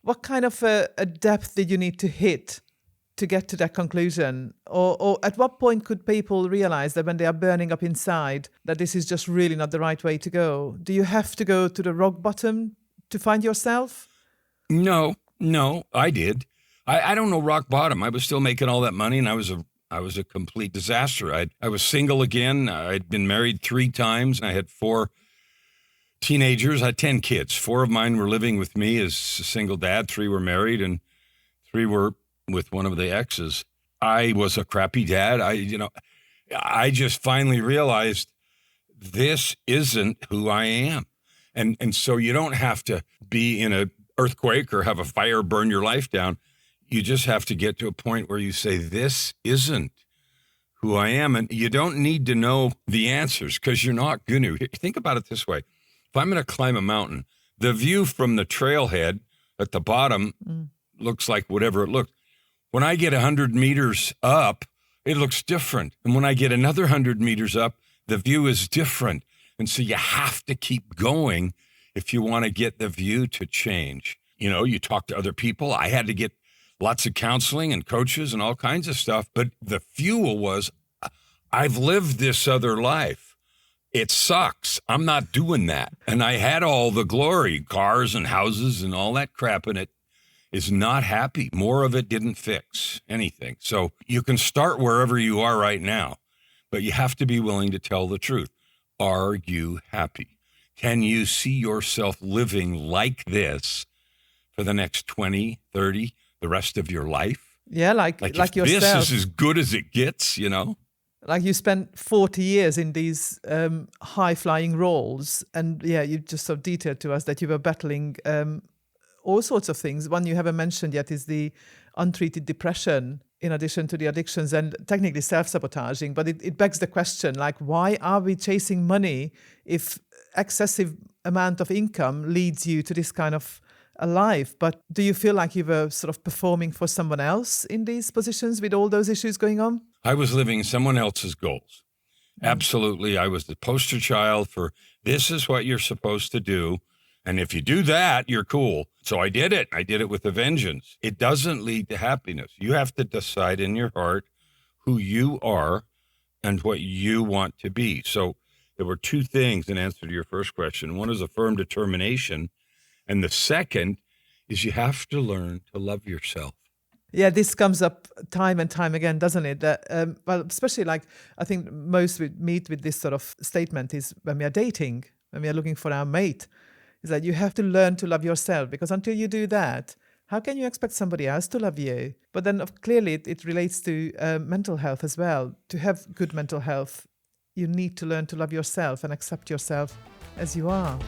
What kind of a depth did you need to hit to get to that conclusion? Or at what point could people realize that when they are burning up inside, that this is just really not the right way to go? Do you have to go to the rock bottom to find yourself? No, I did. I don't know rock bottom. I was still making all that money, and I was a complete disaster. I was single again. I'd been married 3 times. I had 4 teenagers. I had 10 kids. 4 of mine were living with me as a single dad. 3 were married, and 3 were with one of the exes. I was a crappy dad. I just finally realized this isn't who I am. And so you don't have to be in a earthquake or have a fire burn your life down. You just have to get to a point where you say, this isn't who I am. And you don't need to know the answers, because you're not going to. Think about it this way. If I'm going to climb a mountain, the view from the trailhead at the bottom looks like whatever it looks. When I get 100 meters up, it looks different. And when I get another 100 meters up, the view is different. And so you have to keep going if you want to get the view to change. You talk to other people. I had to get lots of counseling and coaches and all kinds of stuff. But the fuel was, I've lived this other life. It sucks. I'm not doing that. And I had all the glory, cars and houses and all that crap, and it is not happy. More of it didn't fix anything. So you can start wherever you are right now, but you have to be willing to tell the truth. Are you happy? Can you see yourself living like this for the next 20, 30, the rest of your life? Yeah, like yourself. This is as good as it gets, Like you spent 40 years in these high-flying roles, and you just sort of detailed to us that you were battling all sorts of things. One you haven't mentioned yet is the untreated depression, in addition to the addictions and technically self-sabotaging. But it begs the question, like, why are we chasing money if excessive amount of income leads you to this kind of a life? But do you feel like you were sort of performing for someone else in these positions with all those issues going on? I was living someone else's goals. Absolutely. I was the poster child for this is what you're supposed to do. And if you do that, you're cool. So I did it. I did it with a vengeance. It doesn't lead to happiness. You have to decide in your heart who you are and what you want to be. So there were 2 things in answer to your first question. One is a firm determination. And the second is you have to learn to love yourself. Yeah, this comes up time and time again, doesn't it? Well, especially like I think most we meet with this sort of statement is when we are dating, when we are looking for our mate, is that you have to learn to love yourself, because until you do that, how can you expect somebody else to love you? But then clearly it relates to mental health as well. To have good mental health, you need to learn to love yourself and accept yourself as you are.